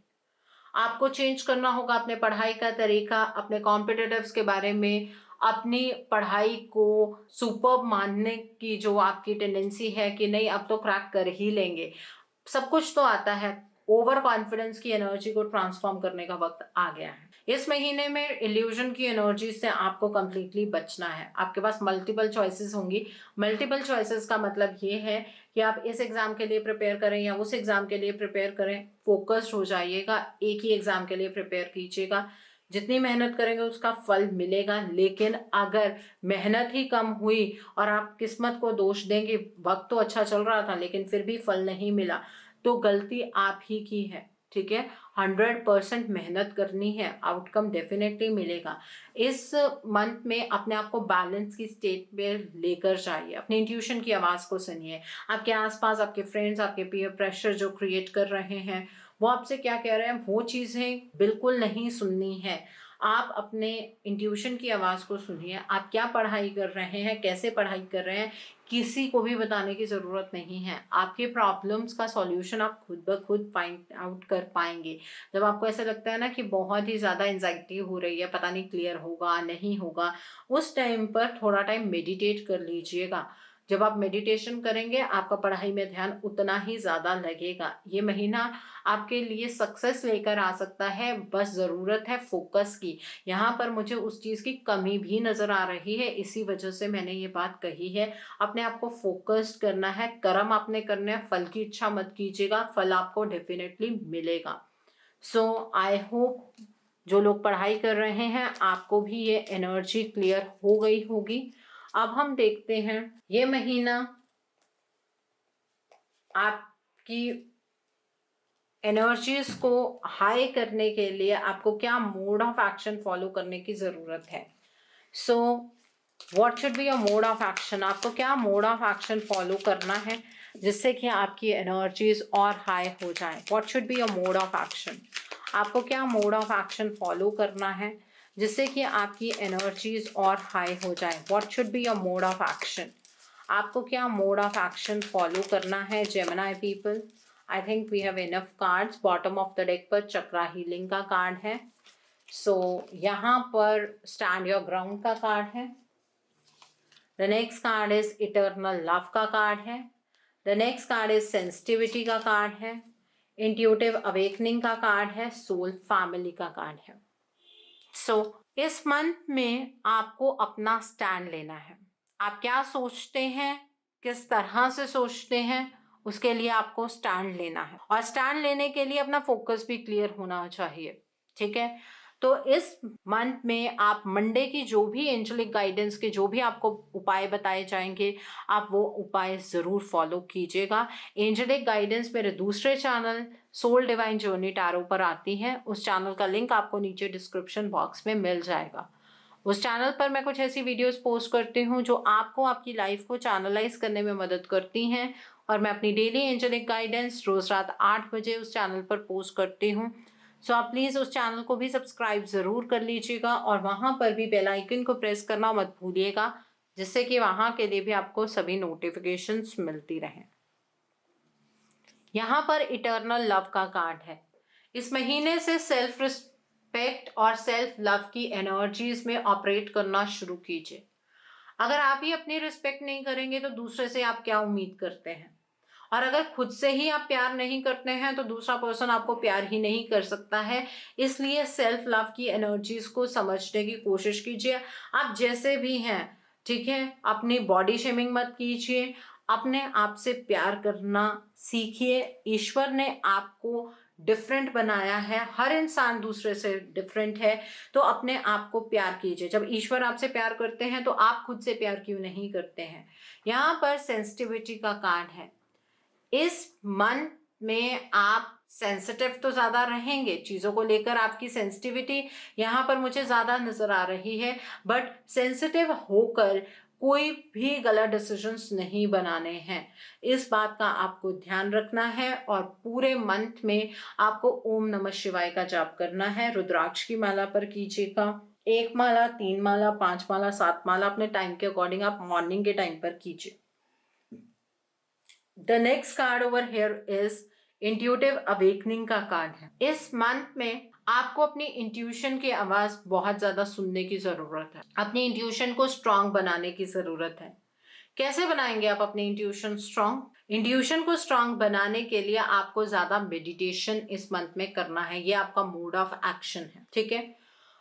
आपको चेंज करना होगा अपने पढ़ाई का तरीका, अपने कॉम्पिटिटिव्स के बारे में, अपनी पढ़ाई को सुपर्ब मानने की जो आपकी टेंडेंसी है कि नहीं अब तो क्रैक कर ही लेंगे, सब कुछ तो आता है। ओवर कॉन्फिडेंस की एनर्जी को ट्रांसफॉर्म करने का वक्त आ गया है। इस महीने में इल्यूजन की एनर्जी से आपको कंप्लीटली बचना है। आपके पास मल्टीपल चॉइसेस होंगी। मल्टीपल चॉइसेस का मतलब ये है कि आप इस एग्जाम के लिए प्रिपेयर करें या उस एग्जाम के लिए प्रिपेयर करें, फोकस्ड हो जाइएगा, एक ही एग्जाम के लिए प्रिपेयर कीजिएगा। जितनी मेहनत करेंगे उसका फल मिलेगा। लेकिन अगर मेहनत ही कम हुई और आप किस्मत को दोष देंगे, वक्त तो अच्छा चल रहा था लेकिन फिर भी फल नहीं मिला, तो गलती आप ही की है, ठीक है। 100% मेहनत करनी है, आउटकम डेफिनेटली मिलेगा। इस मंथ में अपने आप को बैलेंस की स्टेट पे लेकर जाइए, अपनी इंट्यूशन की आवाज़ को सुनिए। आपके आसपास आपके फ्रेंड्स, आपके पीयर प्रेशर जो क्रिएट कर रहे हैं वो आपसे क्या कह रहे हैं, वो चीज़ें बिल्कुल नहीं सुननी है। आप अपने इंट्यूशन की आवाज़ को सुनिए। आप क्या पढ़ाई कर रहे हैं, कैसे पढ़ाई कर रहे हैं, किसी को भी बताने की ज़रूरत नहीं है। आपके प्रॉब्लम्स का सॉल्यूशन आप खुद ब खुद फाइंड आउट कर पाएंगे। जब आपको ऐसा लगता है ना कि बहुत ही ज़्यादा एंजाइटी हो रही है, पता नहीं क्लियर होगा नहीं होगा, उस टाइम पर थोड़ा टाइम मेडिटेट कर लीजिएगा। जब आप मेडिटेशन करेंगे आपका पढ़ाई में ध्यान उतना ही ज़्यादा लगेगा। ये महीना आपके लिए सक्सेस लेकर आ सकता है, बस ज़रूरत है फोकस की। यहाँ पर मुझे उस चीज़ की कमी भी नज़र आ रही है, इसी वजह से मैंने ये बात कही है। अपने आप को फोकस्ड करना है, कर्म आपने करने हैं, फल की इच्छा मत कीजिएगा, फल आपको डेफिनेटली मिलेगा। सो आई होप जो लोग पढ़ाई कर रहे हैं आपको भी ये एनर्जी क्लियर हो गई होगी। अब हम देखते हैं ये महीना आपकी एनर्जीज को हाई करने के लिए आपको क्या मोड ऑफ एक्शन फॉलो करने की ज़रूरत है। So what should be your mode of action? आपको क्या मोड ऑफ एक्शन फॉलो करना है जिससे कि आपकी एनर्जीज और हाई हो जाए? What should be your mode of action? आपको क्या मोड ऑफ एक्शन फॉलो करना है जिससे कि आपकी एनर्जीज और हाई हो जाए? What should be your mode of action? आपको क्या मोड ऑफ एक्शन फॉलो करना है Gemini people? I think we have enough cards. Bottom of the deck पर चक्रा हीलिंग का कार्ड है। सो यहाँ पर स्टैंड योर ग्राउंड का कार्ड है। The next card is eternal love का कार्ड है। The next card is sensitivity का कार्ड है। इंट्यूटिव अवेकनिंग का कार्ड है। सोल फैमिली का कार्ड है। सो इस मंथ में आपको अपना स्टैंड लेना है। आप क्या सोचते हैं, किस तरह से सोचते हैं, उसके लिए आपको स्टैंड लेना है। और स्टैंड लेने के लिए अपना फोकस भी क्लियर होना चाहिए, ठीक है। तो इस मंथ में आप मंडे की जो भी एंजेलिक गाइडेंस के जो भी आपको उपाय बताए जाएंगे, आप वो उपाय ज़रूर फॉलो कीजिएगा। एंजेलिक गाइडेंस मेरे दूसरे channel soul divine journey tarot पर आती है। उस चैनल का लिंक आपको नीचे डिस्क्रिप्शन बॉक्स में मिल जाएगा। उस चैनल पर मैं कुछ ऐसी वीडियोस पोस्ट करती हूँ जो आपको आपकी लाइफ को चैनलाइज करने में मदद करती हैं। और मैं अपनी डेली एंजेलिक गाइडेंस रोज़ रात 8 बजे उस चैनल पर पोस्ट करती हूँ। सो आप प्लीज़ उस चैनल को भी सब्सक्राइब ज़रूर कर लीजिएगा और वहाँ पर भी बेल आइकन को प्रेस करना मत भूलिएगा, जिससे कि वहाँ के लिए भी आपको सभी नोटिफिकेशंस मिलती रहें। यहाँ पर इटर्नल लव का कार्ड है। इस महीने से सेल्फ रिस्पेक्ट और सेल्फ लव की एनर्जीज में ऑपरेट करना शुरू कीजिए। अगर आप ही अपनी रिस्पेक्ट नहीं करेंगे तो दूसरे से आप क्या उम्मीद करते हैं। और अगर खुद से ही आप प्यार नहीं करते हैं तो दूसरा पर्सन आपको प्यार ही नहीं कर सकता है। इसलिए सेल्फ लव की एनर्जीज को समझने की कोशिश कीजिए। आप जैसे भी हैं, ठीक है, अपनी बॉडी शेमिंग मत कीजिए। अपने आप से प्यार करना सीखिए। ईश्वर ने आपको डिफरेंट बनाया है। हर इंसान दूसरे से डिफरेंट है। तो अपने आप को प्यार कीजिए। जब ईश्वर आपसे प्यार करते हैं तो आप खुद से प्यार क्यों नहीं करते हैं। यहाँ पर सेंसिटिविटी का कार्ड है। इस मंथ में आप सेंसिटिव तो ज़्यादा रहेंगे, चीज़ों को लेकर आपकी सेंसिटिविटी यहाँ पर मुझे ज़्यादा नज़र आ रही है। बट सेंसिटिव होकर कोई भी गलत डिसीजंस नहीं बनाने हैं, इस बात का आपको ध्यान रखना है। और पूरे मंथ में आपको ओम नमः शिवाय का जाप करना है। रुद्राक्ष की माला पर कीजिएगा। 1 माला, 3 माला, 5 माला, 7 माला अपने टाइम के अकॉर्डिंग आप मॉर्निंग के टाइम पर कीजिए। The next card over here is intuitive awakening का कार्ड है। इस मंथ में आपको अपनी इंट्यूशन की आवाज बहुत ज्यादा सुनने की जरूरत है। अपनी इंट्यूशन को स्ट्रांग बनाने की जरूरत है। कैसे बनाएंगे आप अपनी इंट्यूशन स्ट्रांग? इंट्यूशन को स्ट्रांग बनाने के लिए आपको ज्यादा मेडिटेशन इस मंथ में करना है। ये आपका मोड ऑफ एक्शन है, ठीक है।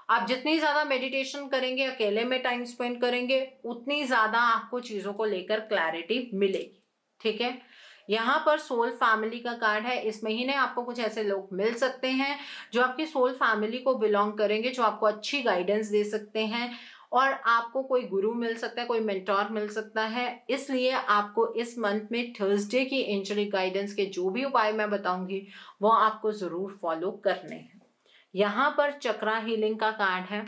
आप जितनी ज्यादा मेडिटेशन करेंगे, अकेले में टाइम स्पेंड करेंगे, उतनी ज्यादा आपको चीजों को लेकर क्लैरिटी मिलेगी, ठीक है। यहाँ पर सोल फैमिली का कार्ड है। इस महीने आपको कुछ ऐसे लोग मिल सकते हैं जो आपकी सोल फैमिली को बिलोंग करेंगे, जो आपको अच्छी गाइडेंस दे सकते हैं। और आपको कोई गुरु मिल सकता है, कोई मेंटोर मिल सकता है। इसलिए आपको इस मंथ में थर्सडे की एंजेलिक गाइडेंस के जो भी उपाय मैं बताऊंगी वो आपको जरूर फॉलो करने हैं। यहाँ पर चक्रा हीलिंग का कार्ड है।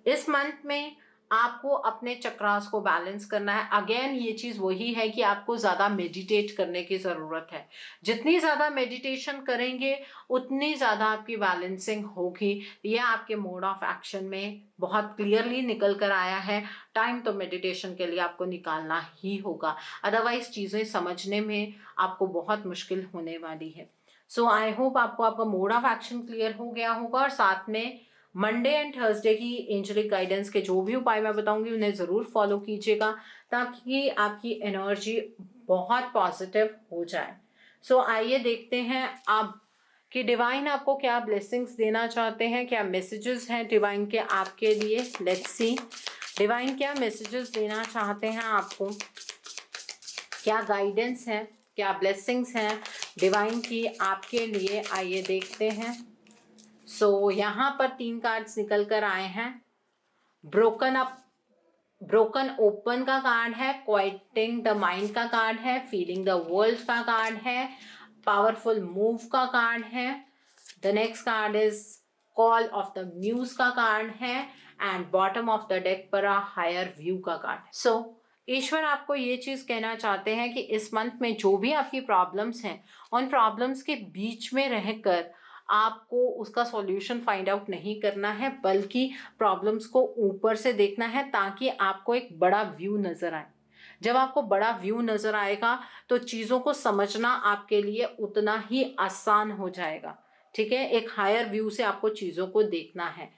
इस मंथ में आपको अपने चक्रास को बैलेंस करना है। अगेन ये चीज़ वही है कि आपको ज़्यादा मेडिटेट करने की ज़रूरत है। जितनी ज़्यादा मेडिटेशन करेंगे उतनी ज़्यादा आपकी बैलेंसिंग होगी। यह आपके मोड ऑफ एक्शन में बहुत क्लियरली निकल कर आया है। टाइम तो मेडिटेशन के लिए आपको निकालना ही होगा, अदरवाइज चीज़ें समझने में आपको बहुत मुश्किल होने वाली है। सो आई होप आपको आपका मोड ऑफ एक्शन क्लियर हो गया होगा। और साथ में मंडे एंड थर्सडे की एंजेलिक गाइडेंस के जो भी उपाय मैं बताऊंगी उन्हें ज़रूर फॉलो कीजिएगा, ताकि आपकी एनर्जी बहुत पॉजिटिव हो जाए। सो आइए देखते हैं अब कि डिवाइन आपको क्या ब्लेसिंग्स देना चाहते हैं, क्या मैसेजेस हैं डिवाइन के आपके लिए। लेट्स सी डिवाइन क्या मैसेजेस देना चाहते हैं आपको, क्या गाइडेंस है, क्या ब्लेसिंग्स हैं डिवाइन की आपके लिए। आइए देखते हैं। सो यहाँ पर 3 कार्ड्स निकल कर आए हैं। ब्रोकन अप, ब्रोकन ओपन का कार्ड है। क्वाइटिंग द माइंड का कार्ड है। फीलिंग द वर्ल्ड का कार्ड है। पावरफुल मूव का कार्ड है। The next card is call of the muse का कार्ड है। And bottom of the deck पर हायर व्यू का कार्ड है। सो ईश्वर आपको ये चीज़ कहना चाहते हैं कि इस मंथ में जो भी आपकी प्रॉब्लम्स हैं, उन प्रॉब्लम्स के बीच में रहकर आपको उसका सॉल्यूशन फाइंड आउट नहीं करना है, बल्कि प्रॉब्लम्स को ऊपर से देखना है, ताकि आपको एक बड़ा व्यू नज़र आए। जब आपको बड़ा व्यू नजर आएगा तो चीजों को समझना आपके लिए उतना ही आसान हो जाएगा। ठीक है, एक हायर व्यू से आपको चीजों को देखना है।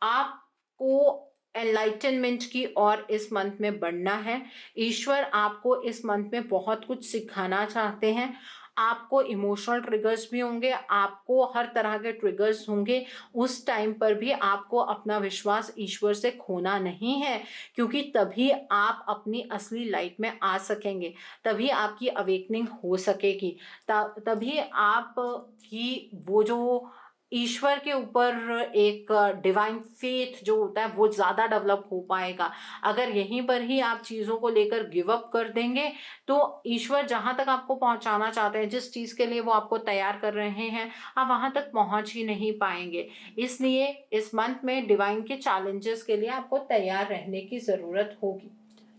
आपको एनलाइटनमेंट की ओर इस मंथ में बढ़ना है। ईश्वर आपको इस मंथ में बहुत कुछ सिखाना चाहते हैं। आपको इमोशनल ट्रिगर्स भी होंगे, आपको हर तरह के ट्रिगर्स होंगे। उस टाइम पर भी आपको अपना विश्वास ईश्वर से खोना नहीं है, क्योंकि तभी आप अपनी असली लाइट में आ सकेंगे, तभी आपकी अवेकनिंग हो सकेगी, तभी आप की वो जो ईश्वर के ऊपर एक डिवाइन फेथ जो होता है वो ज़्यादा डेवलप हो पाएगा। अगर यहीं पर ही आप चीज़ों को लेकर गिव अप कर देंगे तो ईश्वर जहाँ तक आपको पहुँचाना चाहते हैं, जिस चीज़ के लिए वो आपको तैयार कर रहे हैं, आप वहाँ तक पहुँच ही नहीं पाएंगे। इसलिए इस मंथ में डिवाइन के चैलेंजेस के लिए आपको तैयार रहने की ज़रूरत होगी।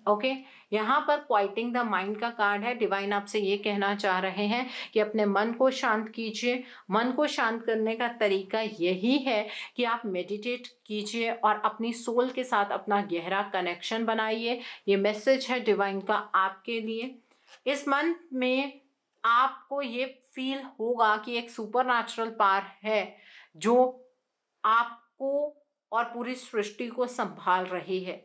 ओके, यहाँ पर क्वाइटिंग द माइंड का कार्ड है। डिवाइन आपसे ये कहना चाह रहे हैं कि अपने मन को शांत कीजिए। मन को शांत करने का तरीका यही है कि आप मेडिटेट कीजिए और अपनी सोल के साथ अपना गहरा कनेक्शन बनाइए। ये मैसेज है डिवाइन का आपके लिए। इस मंथ में आपको ये फील होगा कि एक सुपर नेचुरल पावर है जो आपको और पूरी सृष्टि को संभाल रही है।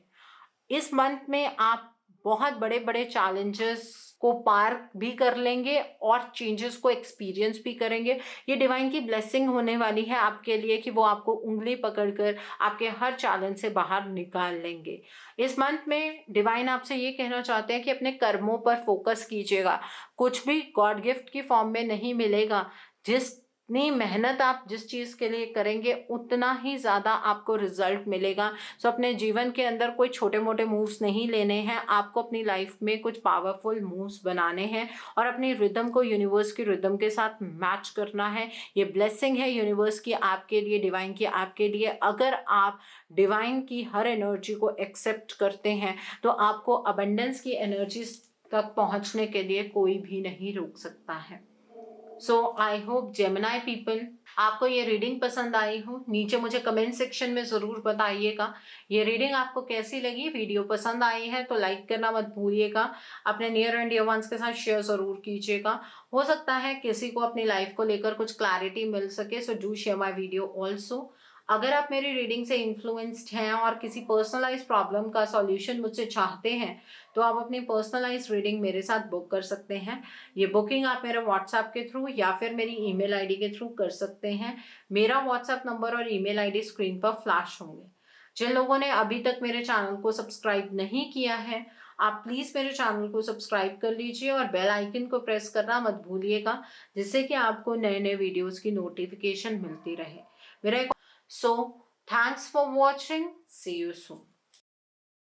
इस मंथ में आप बहुत बड़े बड़े चैलेंजेस को पार भी कर लेंगे और चेंजेस को एक्सपीरियंस भी करेंगे। ये डिवाइन की ब्लेसिंग होने वाली है आपके लिए कि वो आपको उंगली पकड़कर आपके हर चैलेंज से बाहर निकाल लेंगे। इस मंथ में डिवाइन आपसे ये कहना चाहते हैं कि अपने कर्मों पर फोकस कीजिएगा। कुछ भी गॉड गिफ्ट की फॉर्म में नहीं मिलेगा। जितनी मेहनत आप जिस चीज़ के लिए करेंगे उतना ही ज़्यादा आपको रिजल्ट मिलेगा। सो अपने जीवन के अंदर कोई छोटे मोटे मूव्स नहीं लेने हैं, आपको अपनी लाइफ में कुछ पावरफुल मूव्स बनाने हैं और अपनी रिदम को यूनिवर्स की रिदम के साथ मैच करना है। ये ब्लेसिंग है यूनिवर्स की आपके लिए, डिवाइन की आपके लिए। अगर आप डिवाइन की हर एनर्जी को एक्सेप्ट करते हैं तो आपको अबंडेंस की एनर्जी तक पहुंचने के लिए कोई भी नहीं रोक सकता है। सो आई होप जेमिनाई पीपल आपको ये रीडिंग पसंद आई हो। नीचे मुझे कमेंट सेक्शन में ज़रूर बताइएगा ये रीडिंग आपको कैसी लगी। वीडियो पसंद आई है तो लाइक करना मत भूलिएगा। अपने नियर एंड डियर वंस के साथ शेयर ज़रूर कीजिएगा। हो सकता है किसी को अपनी लाइफ को लेकर कुछ क्लैरिटी मिल सके। So do share my video also. अगर आप मेरी रीडिंग से इन्फ्लुएंस्ड हैं और किसी पर्सनलाइज प्रॉब्लम का सॉल्यूशन मुझसे चाहते हैं तो आप अपनी पर्सनलाइज रीडिंग मेरे साथ बुक कर सकते हैं। ये बुकिंग आप मेरे व्हाट्सएप के थ्रू या फिर मेरी ईमेल आईडी के थ्रू कर सकते हैं। मेरा व्हाट्सएप नंबर और ईमेल आईडी स्क्रीन पर फ्लैश होंगे। जिन लोगों ने अभी तक मेरे चैनल को सब्सक्राइब नहीं किया है आप प्लीज़ मेरे चैनल को सब्सक्राइब कर लीजिए और बेल आइकन को प्रेस करना मत भूलिएगा, जिससे कि आपको नए नए वीडियोज़ की नोटिफिकेशन मिलती रहे। मेरा So, thanks for watching. See you soon.